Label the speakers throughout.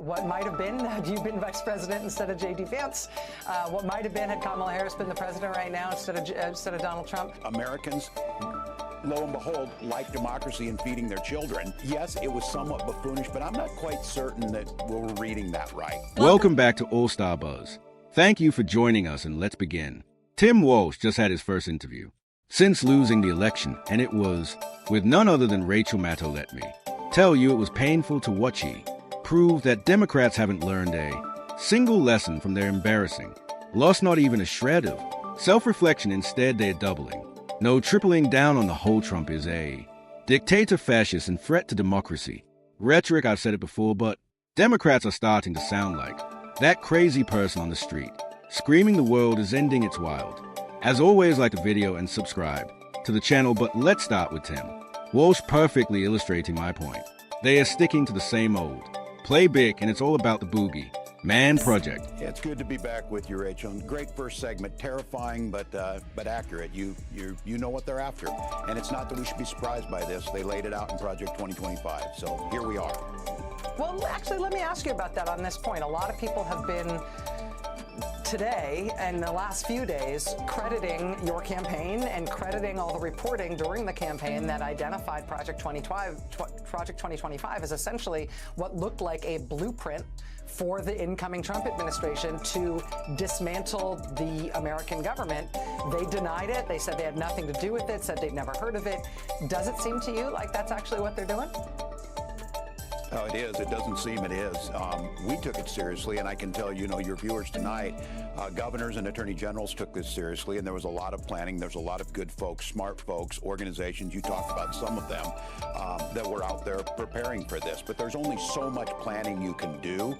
Speaker 1: What might have been had you been vice president instead of J.D. Vance? What might have been had Kamala Harris been the president right now instead of Donald Trump?
Speaker 2: Americans, lo and behold, like democracy and feeding their children. Yes, it was somewhat buffoonish, but I'm not quite certain that we're reading that right.
Speaker 3: Welcome back to All Star Buzz. Thank you for joining us, and let's begin. Tim Walz just had his first interview since losing the election, and it was with none other than Rachel Maddow. Let me tell you, it was painful to watch. He proved that Democrats haven't learned a single lesson from their embarrassing lost, not even a shred of self-reflection. Instead, they're doubling, no, tripling down on the whole Trump is a dictator, fascist, and threat to democracy rhetoric. I've said it before, but Democrats are starting to sound like that crazy person on the street screaming the world is ending. It's wild. As always, like the video and subscribe to the channel, but let's start with Tim Walz perfectly illustrating my point. They are sticking to the same old play big, and it's all about the Boogie Man Project.
Speaker 2: Yeah, it's good to be back with you, Rachel. Great first segment, terrifying but accurate. You know what they're after, and it's not that we should be surprised by this. They laid it out in Project 2025, so here we are.
Speaker 1: Well, actually, let me ask you about that on this point. A lot of people have been today and the last few days crediting your campaign and crediting all the reporting during the campaign that identified Project 2025 as essentially what looked like a blueprint for the incoming Trump administration to dismantle the American government. They denied it. They said they had nothing to do with it, said they'd never heard of it. Does it seem to you like that's actually what they're doing?
Speaker 2: Oh, it is. It doesn't seem it is. We took it seriously, and I can tell your viewers tonight, governors and attorney generals took this seriously, and there was a lot of planning. There's a lot of good folks, smart folks, organizations. You talked about some of them that were out there preparing for this. But there's only so much planning you can do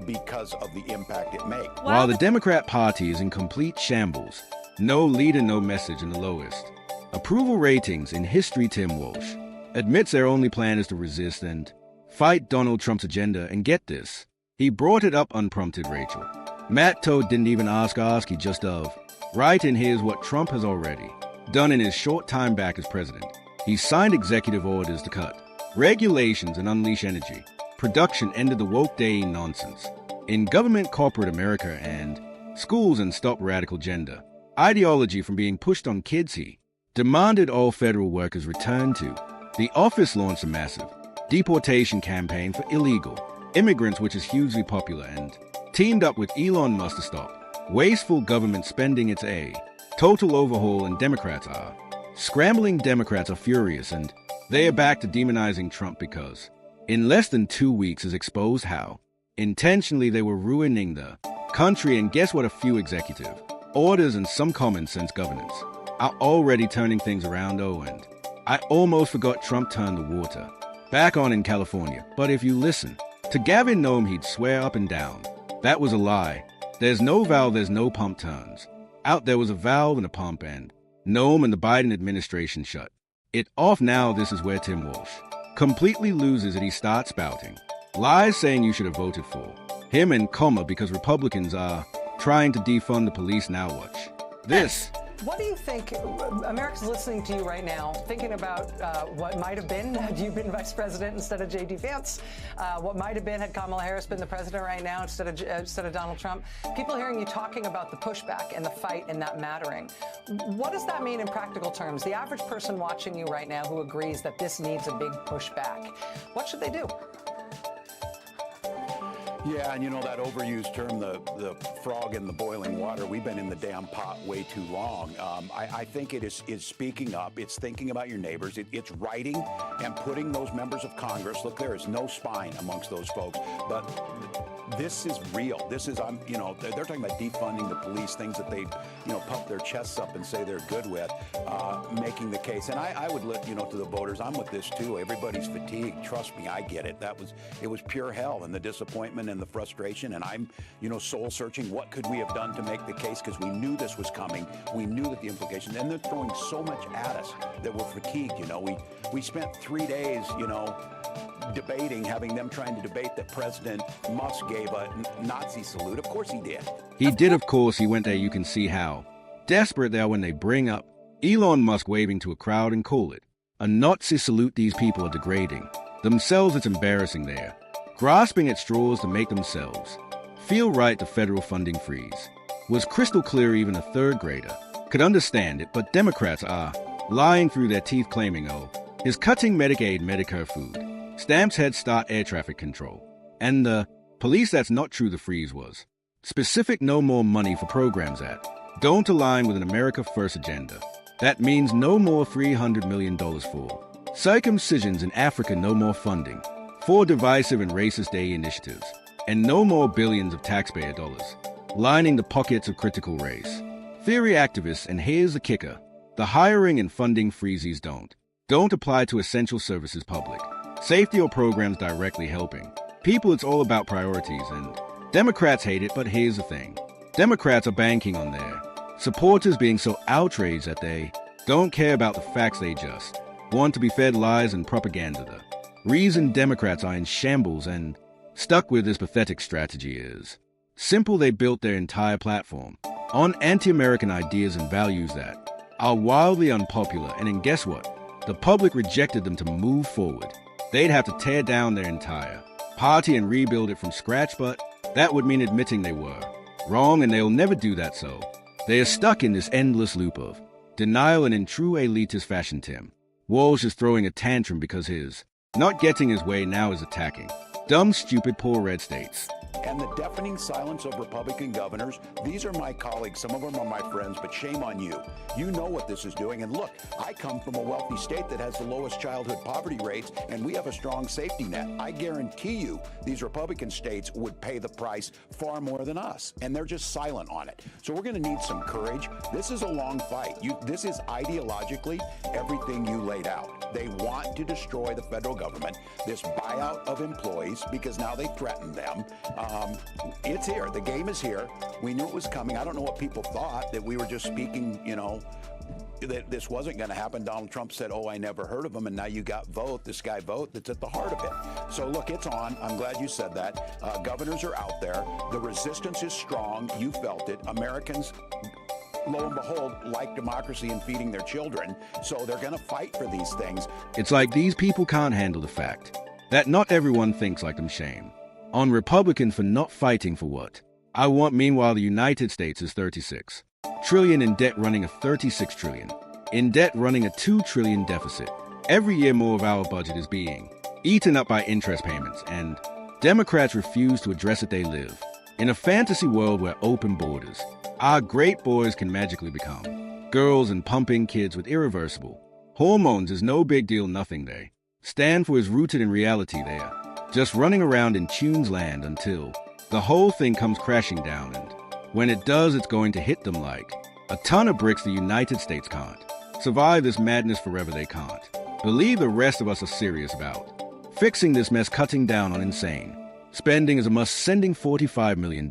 Speaker 2: because of the impact it makes.
Speaker 3: While the Democrat Party is in complete shambles, no leader, no message, in the lowest approval ratings in history, Tim Walz admits their only plan is to resist and fight Donald Trump's agenda. And get this, he brought it up unprompted. Rachel Maddow didn't even ask, he just dove right in. Here's what Trump has already done in his short time back as president. He signed executive orders to cut regulations and unleash energy production, ended the woke day nonsense in government, corporate America, and schools, and stop radical gender ideology from being pushed on kids. He demanded all federal workers return to the office, launched a massive deportation campaign for illegal immigrants, which is hugely popular, and teamed up with Elon Musk to stop wasteful government spending. It's a total overhaul, and Democrats are scrambling. Democrats are furious, and they are back to demonizing Trump because in less than 2 weeks has exposed how intentionally they were ruining the country. And guess what? A few executive orders and some common sense governance are already turning things around. Oh, and I almost forgot, Trump turned the water back on in California. But if you listen to Gavin Newsom, he'd swear up and down that was a lie. There's no valve, there's no pump. Turns out there was a valve and a pump, and Newsom and the Biden administration shut it off. Now this is where Tim Walz completely loses it. He starts spouting lies, saying you should have voted for him, and because Republicans are trying to defund the police. Now watch this.
Speaker 1: What do you think? America's listening to you right now, thinking about what might have been had you been vice president instead of J.D. Vance. What might have been had Kamala Harris been the president right now instead of Donald Trump. People hearing you talking about the pushback and the fight and that mattering. What does that mean in practical terms? The average person watching you right now who agrees that this needs a big pushback, what should they do?
Speaker 2: Yeah, and that overused term, the frog in the boiling water, we've been in the damn pot way too long. I think it is speaking up. It's thinking about your neighbors. It's writing and putting those members of Congress. Look, there is no spine amongst those folks, but this is real. This is, they're talking about defunding the police, things that they, puff their chests up and say they're good with, making the case. And I would let, to the voters, I'm with this too. Everybody's fatigued. Trust me, I get it. It was pure hell, and the disappointment and the frustration. And I'm, soul searching. What could we have done to make the case? Because we knew this was coming. We knew that the implications, and they're throwing so much at us that we're fatigued. We spent 3 days, debating, having them trying to debate that President Musk gave a Nazi salute. Of course he did.
Speaker 3: He did, of course. He went there. You can see how desperate they are when they bring up Elon Musk waving to a crowd and call it a Nazi salute. These people are degrading themselves. It's embarrassing. They're grasping at straws to make themselves feel right. The federal funding freeze was crystal clear. Even a third grader could understand it, but Democrats are lying through their teeth, claiming, oh, is cutting Medicaid, Medicare, food stamps, Head Start, air traffic control, and the police. That's not true. The freeze was specific. No more money for programs that don't align with an America First agenda. That means no more $300 million for circumcisions in Africa, no more funding for divisive and racist day initiatives, and no more billions of taxpayer dollars lining the pockets of critical race theory activists. And here's the kicker: the hiring and funding freezes don't apply to essential services, public safety, or programs directly helping people. It's all about priorities, and Democrats hate it. But here's the thing: Democrats are banking on their supporters being so outraged that they don't care about the facts. They just want to be fed lies and propaganda. The reason Democrats are in shambles and stuck with this pathetic strategy is simple. They built their entire platform on anti-American ideas and values that are wildly unpopular. And then guess what? The public rejected them. To move forward, they'd have to tear down their entire party and rebuild it from scratch. But that would mean admitting they were wrong, and they'll never do that. So they are stuck in this endless loop of denial, and in true elitist fashion, Tim Walz is throwing a tantrum because his not getting his way now is attacking dumb, stupid, poor red states.
Speaker 2: And the deafening silence of Republican governors. These are my colleagues. Some of them are my friends, but shame on you. You know what this is doing. And look, I come from a wealthy state that has the lowest childhood poverty rates, and we have a strong safety net. I guarantee you these Republican states would pay the price far more than us, and they're just silent on it. So we're going to need some courage. This is a long fight. This is ideologically everything you laid out. They want to destroy the federal government, this buyout of employees, because now they threaten them. It's here. The game is here. We knew it was coming. I don't know what people thought, that we were just speaking, that this wasn't going to happen. Donald Trump said, oh, I never heard of him. And now you got this guy Vote, that's at the heart of it. So look, it's on. I'm glad you said that. Governors are out there. The resistance is strong. You felt it. Americans, lo and behold, like democracy and feeding their children. So they're going to fight for these things.
Speaker 3: It's like these people can't handle the fact that not everyone thinks like them. Shame on Republicans for not fighting for what I want. Meanwhile, the United States is 36 trillion in debt, running a 36 trillion in debt, running a 2 trillion deficit. Every year more of our budget is being eaten up by interest payments, and Democrats refuse to address it. They live in a fantasy world where open borders, our great boys can magically become girls, and pumping kids with irreversible hormones is no big deal. Nothing they stand for is rooted in reality. They are just running around in Tunes land until the whole thing comes crashing down, and when it does, it's going to hit them like a ton of bricks. The United States can't survive this madness forever. They can't believe the rest of us are serious about fixing this mess. Cutting down on insane spending is a must. Sending $45 million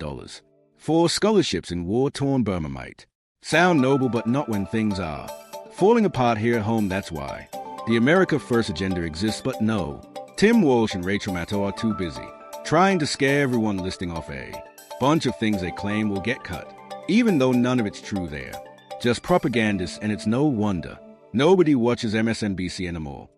Speaker 3: for scholarships in war-torn Burma might sound noble, but not when things are falling apart here at home. That's why the America First agenda exists. But no, Tim Walsh and Rachel Maddow are too busy trying to scare everyone, listing off a bunch of things they claim will get cut, even though none of it's true. They're just propagandists, and it's no wonder nobody watches MSNBC anymore.